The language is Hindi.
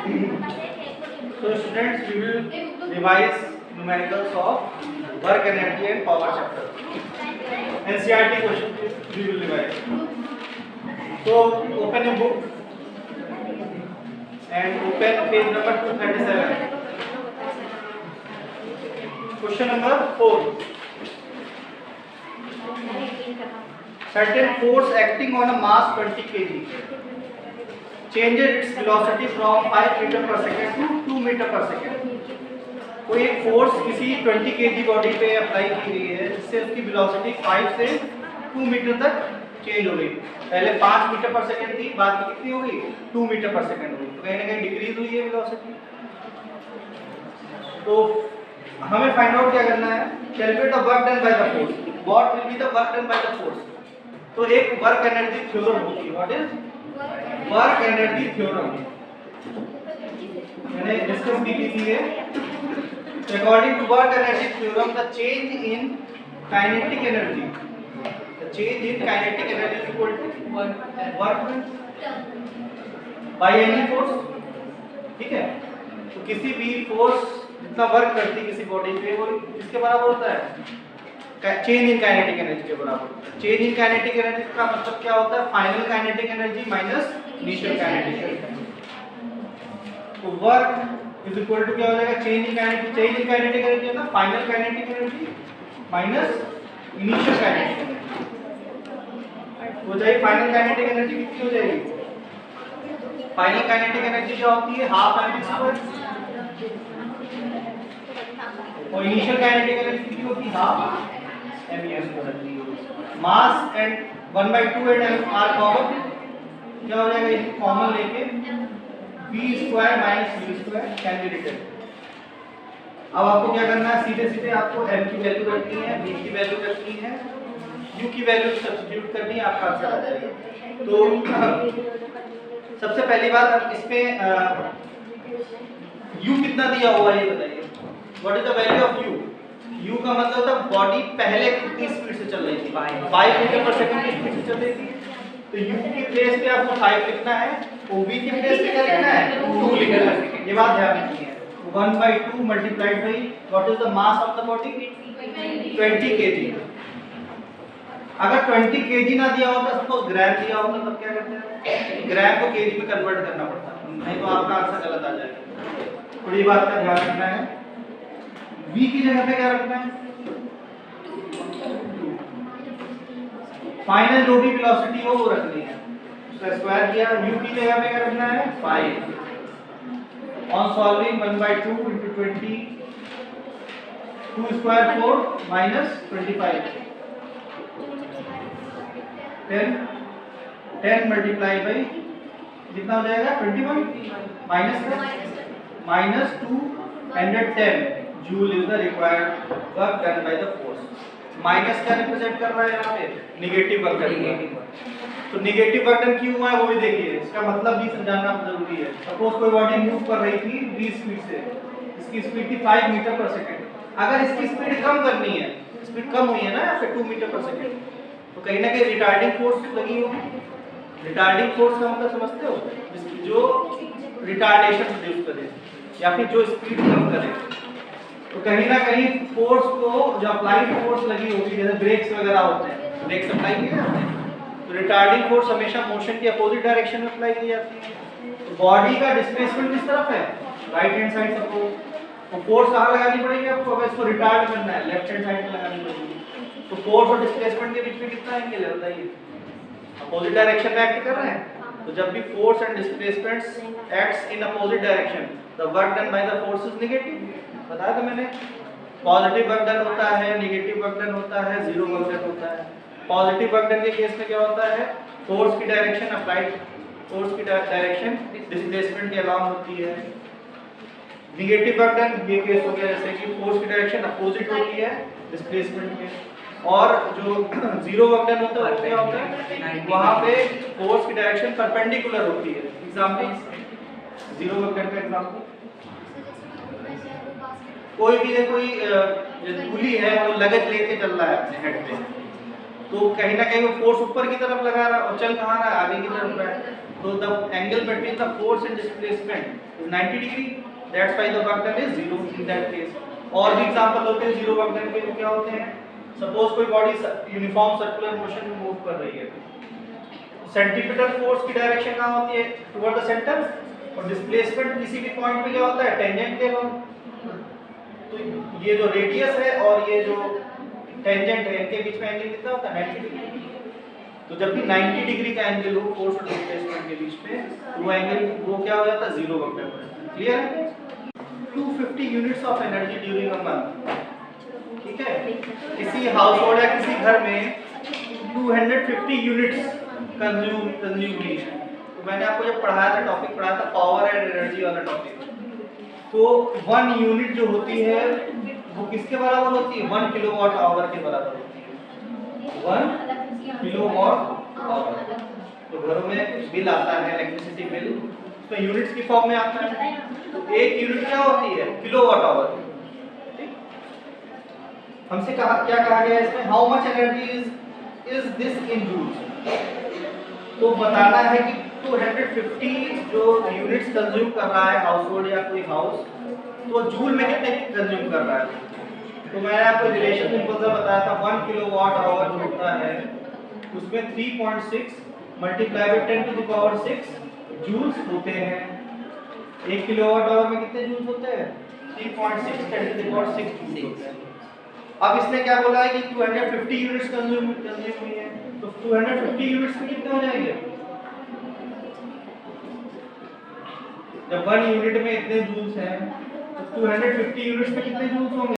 So students, we will revise numericals of work energy and power chapter. NCERT question we will revise. So open your book and open page number 237. Question number 4. Certain force acting on a mass 20 kg changes its velocity from 5 meter per second to 2 meter per second. कोई एक फोर्स किसी 20 kg बॉडी पे अप्लाई की गई है जिससे उसकी वेलोसिटी 5 से 2 मीटर तक चेंज हो गई। पहले 5 मीटर पर सेकंड थी, बाद में कितनी हो गई 2 मीटर पर सेकंड हो गई। तो कहीं ना कहीं डिक्रीज हुई है वेलोसिटी। तो हमें फाइंड आउट क्या करना है, calculate the work done by the force. What will be the work done by the force. तो एक वर्क एनर्जी थ्योरम होती है। What is work energy theorem, मैंने डिस्कस की है। According to work energy theorem, the change in kinetic energy is equal to work by any force। ठीक है, तो किसी भी फोर्स जितना वर्क करती है किसी बॉडी पे वो किसके बराबर होता है, चेंज इन काइनेटिक एनर्जी के बराबर। चेंज इन काइनेटिक एनर्जी का मतलब क्या होता है, final kinetic energy minus initial kinetic energy. तो वर्क इज इक्वल टू क्या हो जाएगा, चेंज इन काइनेटिक एनर्जी है ना, final kinetic energy minus initial kinetic energy हो जाएगी। फाइनल काइनेटिक एनर्जी कितनी हो जाएगी, फाइनल काइनेटिक एनर्जी क्या होती है, हाफ mv², और इनिशियल काइनेटिक एनर्जी कितनी होती है, half mv²। Mass and 1/2 and r common, क्या हो जाएगा, इसको कॉमन लेके v² minus v² can be written. अब आपको क्या करना है, सीधे सीधे आपको m की वैल्यू रखनी है, v की वैल्यू रखनी है, u की वैल्यू सब्स्टिट्यूट करनी है, आपका आंसर आ जाएगा। तो सबसे पहली बात हम इसमें u कितना दिया हुआ है ये बताइए। What is the value of u। u का मतलब होता है बॉडी पहले कितनी स्पीड से चल रही थी, 5 मीटर पर सेकंड की स्पीड से चल रही थी। तो u की प्लेस पे आपको 5 लिखना है, और v की प्लेस पे क्या लिखना है, 2 लिखना है। ये बात ध्यान रखनी है। 1/2 multiplied by what is the mass of the body, 20 kg। अगर 20 kg ना दिया होता, सपोज ग्राम दिया होता, तब क्या करते हैं, ग्राम को kg में कन्वर्ट करना पड़ता, नहीं तो आपका आंसर गलत आ जाएगा। थोड़ी बात का ध्यान रखना है। v की जगह पे क्या रखना है, फाइनल जो भी वेलोसिटी हो वो रखनी है, उसका स्क्वायर किया। u की जगह पे क्या रखना है, 5। On solving 1/2 into 20, 2 square 4 minus 25, 10 multiply by कितना हो जाएगा, 21 minus 210 joule is the required work done by the force. Minus क्या रिप्रेजेंट कर रहा है यहाँ पे, निगेटिव वर्क डन। तो निगेटिव वर्क डन क्यों हुआ है वो भी देखिए, इसका मतलब भी समझाना जरूरी है। सपोज कोई बॉडी मूव कर रही थी v स्पीड से, इसकी स्पीड थी 5 मीटर पर सेकंड। अगर इसकी स्पीड कम करनी है, स्पीड कम हुई है ना यहाँ पे 2 मीटर पर सेकंड, तो कहीं ना कहीं रिटार्डिंग फोर्स लगी होगी। रिटार्डिंग फोर्स का मतलब समझते हो, जो रिटार्डेशन प्रोड्यूस करे या फिर जो स्पीड कम करे। तो कहीं ना कहीं फोर्स को जो अप्लाइड फोर्स लगी होगी, जैसे ब्रेक्स वगैरह होते हैं, ब्रेक्स अप्लाई किए जाते हैं, तो रिटार्डिंग फोर्स हमेशा मोशन की अपोजिट डायरेक्शन में अप्लाई की जाती है। तो बॉडी का डिस्प्लेसमेंट किस तरफ है, राइट हैंड साइड सपोज, तो फोर्स कहाँ लगानी पड़ेगी आपको, अगर इसको रिटार्ड करना है लेफ्ट हैंड साइड में लगानी पड़ेगी। तो फोर्स और डिस्प्लेसमेंट के बीच में कितना एंगल है बताइए, अपोजिट डायरेक्शन में एक्ट कर रहे हैं। तो जब भी force and displacements acts in opposite direction, the work done by the force is negative. बताया था मैंने, पॉजिटिव वर्क डन होता है, नेगेटिव वर्क डन होता है, जीरो वर्क डन होता है। पॉजिटिव वर्क डन के केस में क्या होता है, फोर्स की डायरेक्शन अप्लाइड, फोर्स की डायरेक्शन डिस्प्लेसमेंट के अलाउंग होती है। नेगेटिव वर्क डन ये केस हो गया जैसे कि फोर्स की डायरेक्शन अपोजिट होती है डिस्प्लेसमेंट के। और जो जीरो वर्क डन होता है वो क्या होता है, वहां पे फोर्स की डायरेक्शन परपेंडिकुलर होती है। एग्जांपल, जीरो वर्क डन का एग्जांपल, कोई भी कोई पुली है वो लगेज लेके चल रहा है अपने हेड पे, तो कहीं ना कहीं वो फोर्स ऊपर की तरफ लगा रहा है और चल कहाँ रहा है, आगे की तरफ रहा है। तो the angle between the force and displacement is 90 degree, that's why the work done is 0 in that case. और भी एग्जांपल होते हैं जीरो वर्क डन के, वो क्या होते हैं, सपोज कोई बॉडी यूनिफॉर्म सर्कुलर मोशन में मूव कर रही है, सेंट्रीपिटल फोर्स की डायरेक्शन कहाँ होती है, टुवर्ड द सेंटर, और डिस्प्लेसमेंट किसी भी पॉइंट पे क्या होता है, टेंजेंट के अबाउट। तो ये जो रेडियस है और ये जो टेंजेंट है, इनके बीच में एंगल कितना होता है, 90 डिग्री। तो जब भी 90 डिग्री का एंगल हो फोर्स और डिस्प्लेसमेंट के बीच में, तो वो एंगल वो क्या हो जाता है, जीरो वर्क डन हो जाता है। क्लियर है? 250 units of energy during a month, ठीक है। किसी हाउस होल्ड या किसी घर में 250 यूनिट्स कंज्यूम की। तो मैंने आपको जब पढ़ाया था, टॉपिक पढ़ाया था पावर एंड एनर्जी वाला टॉपिक, तो 1 यूनिट जो होती है वो किसके बराबर होती है, 1 किलोवाट आवर के बराबर होती है, 1 किलोवाट आवर। तो घरों में बिल आता है, इलेक्ट्रिसिटी बिल, उसमें यूनिट्स की फॉर्म में आता है। तो 1 यूनिट क्या होती है, किलोवाट आवर। हमसे क्या कहा गया है इसमें, how much energy is this in joules. तो बताना है कि 250 जो यूनिट्स कंज्यूम कर रहा है हाउस होल्ड या कोई हाउस, तो जूल में कितने कंज्यूम कर रहा है। तो मैंने आपको रिलेशन सिंपल सा बताया था, 1 किलोवाट आवर जो होता है उसमें 3.6 multiply by 10 to the power 6 joules होते हैं। 1 किलोवाट आवर में कितने जूल्स होते हैं, 3.6 10 टू द पावर 6 जूल्स होते हैं। अब इसने क्या बोला है कि 250 यूनिट्स कंज्यूम हुई है, तो 250 यूनिट्स में कितने हो जाएंगे, जब 1 यूनिट में इतने जूल्स हैं तो 250 यूनिट्स में कितने जूल्स होंगे,